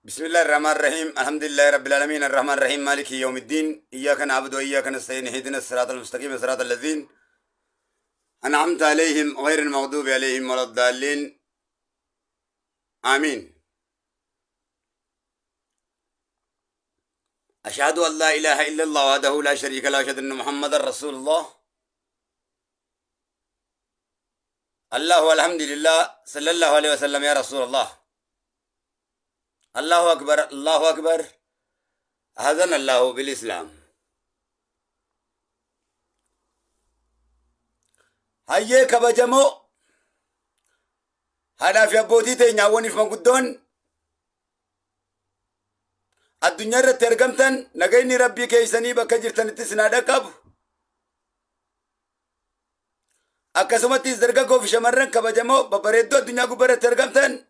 بسم الله الرحمن الرحيم الحمد لله رب العالمين الرحمن الرحيم مالك يوم الدين إياك نعبد وإياك نستعين اهدنا الصراط المستقيم صراط الذين أنعمت عليهم غير المغضوب عليهم ولا الضالين آمين. أشهد أن لا إله إلا الله وحده لا شريك له وأشهد أن محمدا رسول الله. الله والحمد لله صلى الله عليه وسلم يا رسول الله. الله أكبر الله أكبر. أذن الله بالإسلام. هيا كبجمو هذا في أبوتي تنياوني في مقدون الدنيا رترجمتن نجيني ربي كيسني بكجرتن تسنادا كاب أكسمتي زرقا في شمرن كبجمو ببردو الدنيا كبرت ترجمتن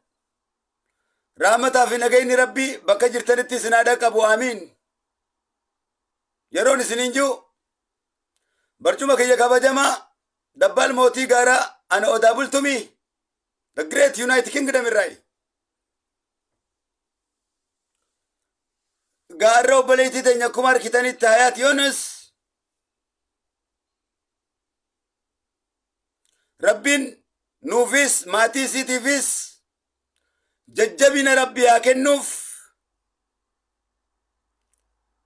رحمة في نجيني ربي بكجرتن تسنادا كاب آمين. يرون سنينجو برجوما كيا كبجما دبال موتي غارا أنا أدابل تومي the great United Kingdom الرأي غارو بليتي تنيا كمار كتاني تهايات يونس ربين نوفيس ماتي سيتي فيس ججبين ربي هاكن نوف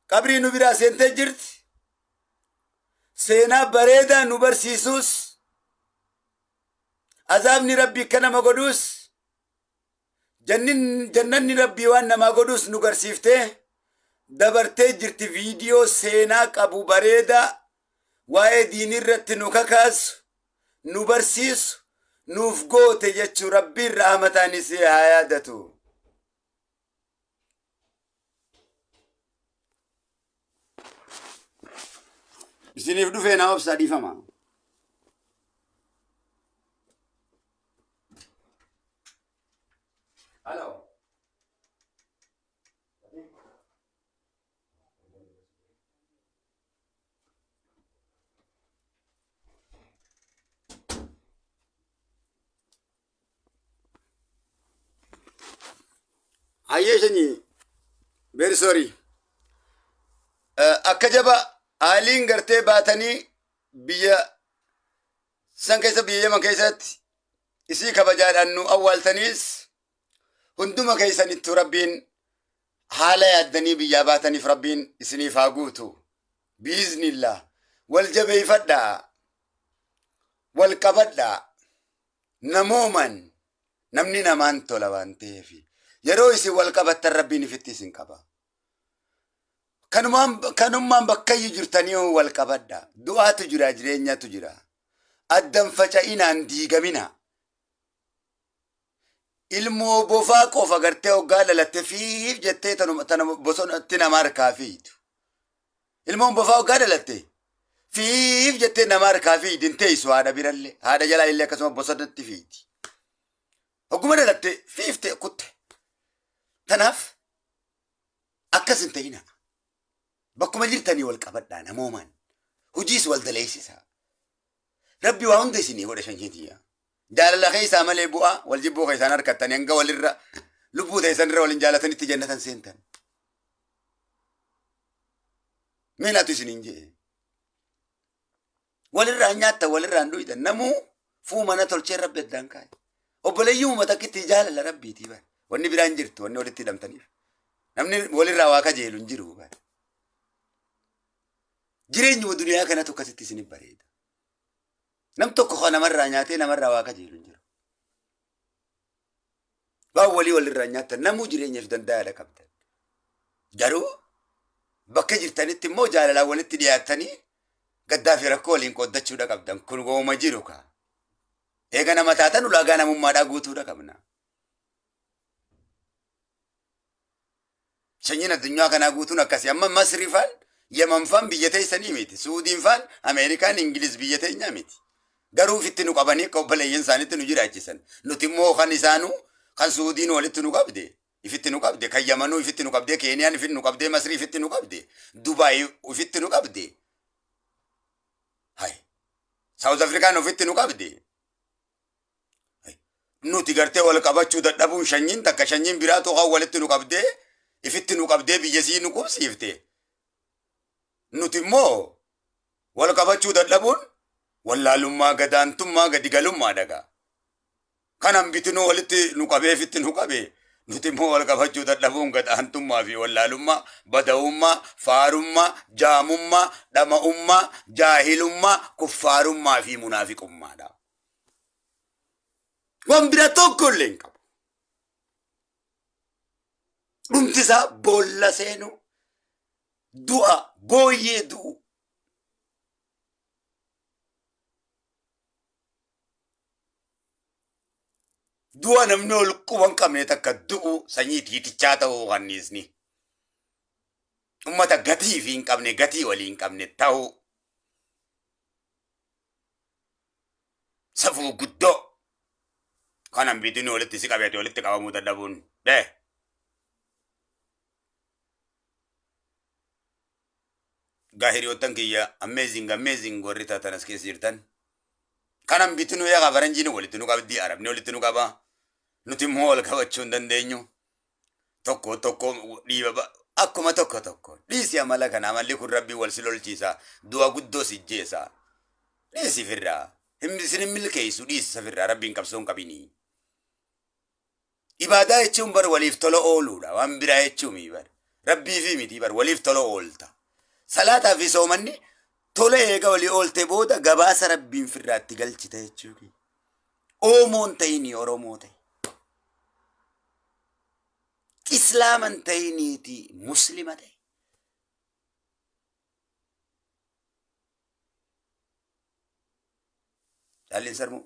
قبري نبرا سنتي جرت سينا بريدا نبر سيسوس عذابني ربي كنا ما قدوس جنني ربي وانا ما قدوس نقر سيفته دبرتي جرت فيديو سينا أبو بريدا واي ديني رت نكاكاس نبرسيس نوفقو تجتشو ربي الرحمة نسي عيادتو بسيني فدو فينا وبسادي فما هلو عيشني very sorry. أكجبا آلين غرتي باتني بيا سان كيسا بيا ما كيسات إسي كبجار أنو أول تنيس هندوما كيسا نتو ربين حالا يدني بيا باتني فربين إسني فاقوتو بإذن الله والجبي فدا والكبدا نموما نمني نمان تولوان تيفي يرو إسي والكبت الربين فتي سنكبا كانوا بكي جرتنيو والكبدا دعاء تجرا جرينيا تجرا أدم فجأين عندي جمينا ilmoo bofaa qofa gartee hoggaa dhalatte jettee tana bosonatti namaa harkaa fiitu. Ilmoon bofaa hoggaa dhalatte jettee namaa harkaa fiidin teessu haadha birallee haadha jalaa illee akkasuma bosonatti fiiti. Hogguma dhalatte fiiftee kutte. Tanaaf akkas hin ta'ina. Bakkuma jirtanii wal qabadhaa namoomaan hojiis wal daleessisaa. Rabbi waa hunda isinii godha shanjeetiyaa. جالله خيسا ملي بوا والجبو خيسا نركتني انقا وللرا لبو تيسن رو لنجالتني تجنة سنتن مين اتسنين جي وللرا نياتا وللرا ندويدا نمو فو منا تلشي رب الدنكاي وبلي يوم تكي تجال لربي تيبا واني بران جرت واني ولتي دم تنيف نمني وللرا واكا جيلو نجرو با جرين جو دنيا كانت تكسي سنين بريد نم توك خانا مرة نياتي نمرة واقع جيلون جرو باولي ولي رنياتا نمو جرين يفدن دالا كبدا جرو بكا جرتاني تمو جالا لا ولي تدياتاني قدافي ركولين قد دچو دا كبدا كن قوما جيرو كا ايغا نمتاتا نلاغانا ممادا قوتو دا كبنا شنين الدنيا كان قوتو نكاسي اما مصري فان يمن فان بيتي سنيميتي سعودين فان امريكان انجليز بيتي نياميتي garuu fitti nu qabanii qobboleeyyan isaaniitti nu jiraachisan nuti immoo kan isaanu kan suudiin walitti nu qabde ifitti nu qabde kan yamanuu ifitti nu qabde keeniyaan ifitti nu qabde masrii ifitti nu qabde dubaay ifitti nu qabde hay saawuz afrikaan ifitti nu qabde nuti gartee wal qabachuu dadhabuun shanyiin takka shanyiin biraatu kan walitti nu qabdee ifitti nu qabdee biyyasii nu qubsiifte. Nuti immoo wal qabachuu dadhabuun wallaalummaa gadaantummaa gadigalummaa dhagaa. Kanan bitinuu walitti nu qabee ifitti nu qabee. Nuti immoo wal qabachuu dadhabuun gadaantummaa fi wallaalummaa, bada'ummaa, faarummaa, jaamummaa, dhama'ummaa, jaahilummaa, kuffaarummaa fi munaafiqummaadha. Waan bira tokko illee hin qabu. Dhumtisaa boolla seenu, du'a, booyyee du'u. Du'a namni ol quban qabne takka du'u sanyii tiitichaa ta'uu kanniisni. Ummata gatii fi hin qabne gatii walii hin qabne ta'uu. Safuu guddoo. Kanan bitinuu walitti si qabeete walitti qabamuu dadhabuun. Gaahiriyoottan kiyya amazing warri taatan as keessa jirtan. Kanan bitinuu yaa faranjiin walitti nu qabdi arabni walitti nu qaba. Nuti immoo wal qabachuu hin dandeenyu. Tokko dhiiba akkuma tokko. Dhiisi amala kana amalli kun rabbii wal si lolchiisa. Du'a guddoo si jeesa. Dhiisi firraa. Isin hin milkeessu dhiisa firraa rabbiin qabsoo hin qabini. Ibaadaa jechuun bar waliif tola ooluudha. Waan biraa jechuun bar. Rabbii fi miti bar waliif tola oolta. Salaataa fi soomanni tola eega walii oolte booda gabaasa rabbiin firraatti galchita jechuudha. Oomoon ta'ini Oromoo ta'e. Islaaman ta'iniiti Muslima ta'e. Dhalliin sarmuu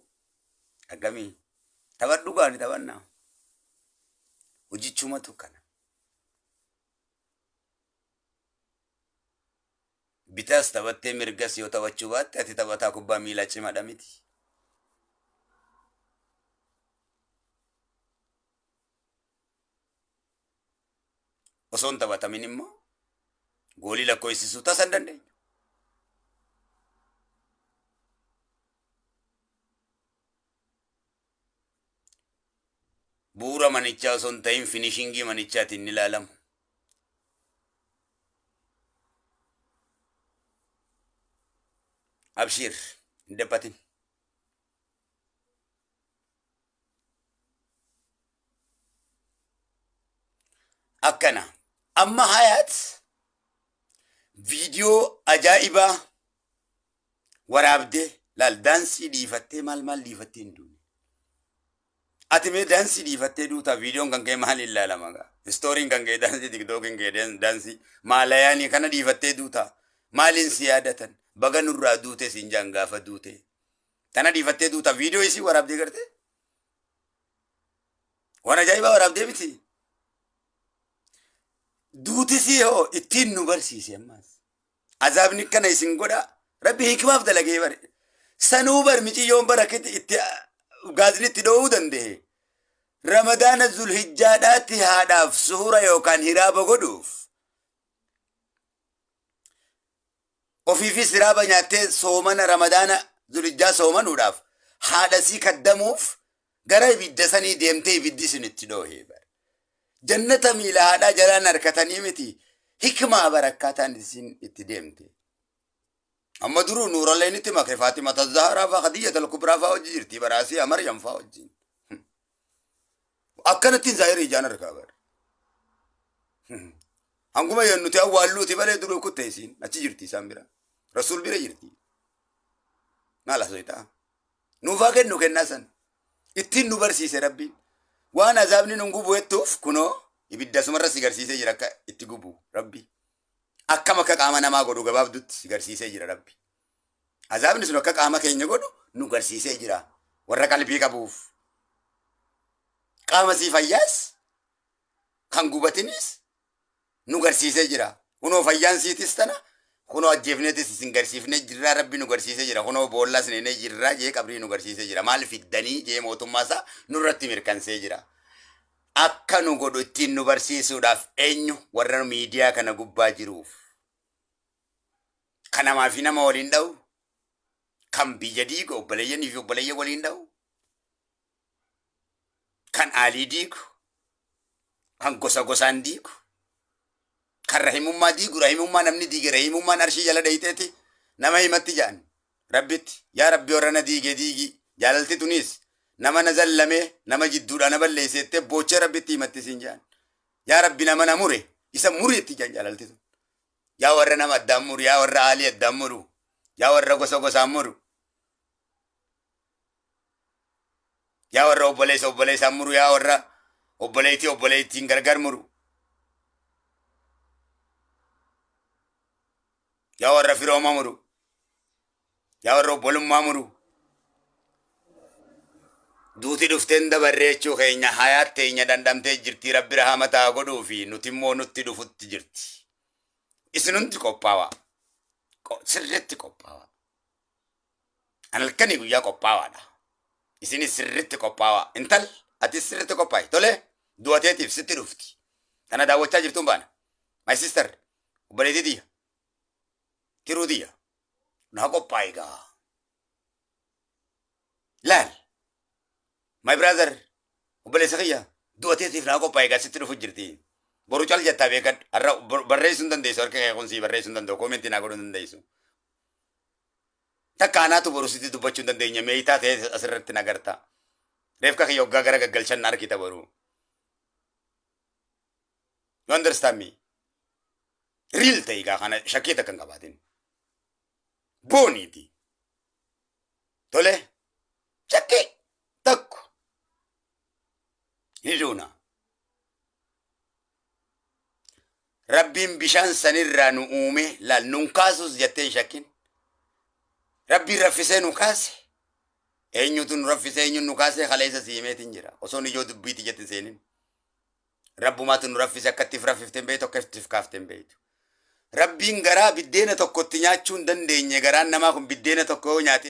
akkamii taphadhu gaani taphannaa hojichumatu kana. Bitaas taphattee mirgas yoo taphachuu baatte ati taphataa kubbaa miilaa cimaadha miti. Osoon taphatamin immoo goolii lakkoofsisuu taasisan dandeenya. Bu'uura manichaa osoo hin ta'in finishingii manichaatiin ni ilaalamu. Abshir hin dabbatin. Akkana amma hayaat viidiyoo ajaa'ibaa waraabdee laal daansii dhiifattee maal dhiifattee hin duune. Ati mee daansii dhiifattee duutaa viidiyoon kan ka'e maal ilaalama gaa? Istooriin kan ka'e daansii tiktookiin ka'e daansii maalayaanii kana dhiifattee duutaa maaliin si yaadatan baga nurraa duute siin jaan gaafa duute. Tana dhiifattee duutaa viidiyoo isii waraabdee gartee? Waan ajaa'ibaa waraabdee miti. Duutisii hoo ittiin nu barsiise ammaas. Azaabni kana isin godha. Rabbi hikmaaf dalagee bare. Sanuu bar miciyyoon barakkatti itti gaazni itti dhoowuu danda'e. Ramadaana Zulhijjaadhaatti haadhaaf suhura yookaan hiraaba godhuuf. Ofiifis hiraaba nyaattee soomana Ramadaana Zulhijjaa soomanuudhaaf haadhasii kaddamuuf gara ibidda sanii deemtee ibiddi isin itti dhoohee bare. Jannata miila haadhaa jalaan harkatanii miti hikmaa barakkaataan isin itti deemte. Amma duruu nuuralleen itti makee Faatimata Zahraa fa'aa Khadijata al-Kubraa fa'aa hojii jirti baraasii Maryam fa'aa wajjin. Akkanattiin zaahirii ijaan harkaa bare. Hanguma yoo nuti awwaalluuti balee duruu kuttee isiin achi jirti isaan bira. Rasuul bira jirti. Maal asootaa? Nuufaa kennu kennaa san. Ittiin nu barsiise rabbiin. Waan azaabni nun gubu jettuuf kunoo ibidda sumarra si garsiisee jira akka itti gubu rabbi. Akkam akka qaama namaa godhu gabaabdutti si garsiisee jira rabbi. Azaabni sun akka qaama keenya godhu nu garsiisee jira warra qalbii qabuuf. Qaama sii fayyaas kan gubatinis nu garsiisee jira. Kunoo fayyaan siitis tana kunoo ajjeefneetis isin garsiifnee jirra rabbi nu garsiisee jira. Kunoo boollaas neenee jirra jee qabrii nu garsiisee jira. Maal fiddanii jee mootummaasaa nurratti mirkansee jira. Akka nu godhu ittiin nu barsiisuudhaaf eenyu warra miidiyaa kana gubbaa jiruuf. Kan namaa fi nama waliin dha'u. Kan biyya diiga obboleeyyanii fi obboleeyya waliin dha'u. kan aalii diigu, kan gosa gosaan diigu, kan rahimummaa diigu, rahimummaa namni diige, rahimummaan arshii jala dhayiteeti nama himatti ja'an. Rabbitti yaa rabbi warra na diige diigi jaalalti tunis nama na zallamee nama jidduudha na balleesseettee boochee rabbitti himatti siin ja'an. Yaa rabbi nama na mure isa mureetti ja'an jaalalti tun. Yaa warra nama addaan muru, yaa warra aalii addaan muru, yaa warra gosa gosaan muru, yaa warra obboleessa obboleessaan muru, yaa warra obboleettii obboleettiin gargar muru, yaa warra firooma muru, yaa warra obbolummaa muru. Duuti dhufteen dabarree jechuu keenya hayaat teenya dandamtee jirti rabbi rahamataa godhuu fi nuti immoo nutti dhufutti jirti. Isinunti qophaawaa. Sirriitti qophaawaa. An halkanii guyyaa qophaawaadha. Isinis sirriitti qophaawaa. Intal atis sirriitti qophaa'i. Tole du'ateetiif sitti dhufti. Kana daawwachaa jirtuun baana. My sister obboleettii tiyya. Tiruu tiyya. Naa qophaa'i gaa. Laal. My brother obboleessa kiyya du'ateetiif naa qophaa'i gaa sitti dhufu jirti. Boru cal jettaa beekad har'a barreessuu hin dandeessu harka kee kunsii barreessuu hin danda'u koomentii naa godhuu hin dandeessu. Takka anaatu boru sitti dubbachuu hin dandeenya meeyitaa ta'ee asirratti nagarta. Reefka kiyya hoggaa gara gaggalchan na arkita boru. You understand me? Real ta'e gaa kana shakkii takka hin qabaatin. Booniiti. Tole shakkii takku. Ni duuna. Rabbiin bishaan sanirraa nu uume laal nun kaasus jettee shakkin. Rabbiin raffisee nu kaase. Eenyutu nu raffisee eenyuun nu kaase kaleessa siimeetiin jira. Osoo nu ijoo dubbiiti jetti seenin. Rabbumaatu nu raffise akkattiif raffifteen beektu akkattiif kaafteen beektu. Rabbiin garaa biddeena tokkotti nyaachuu hin dandeenye garaan namaa kun biddeena tokko yoo nyaate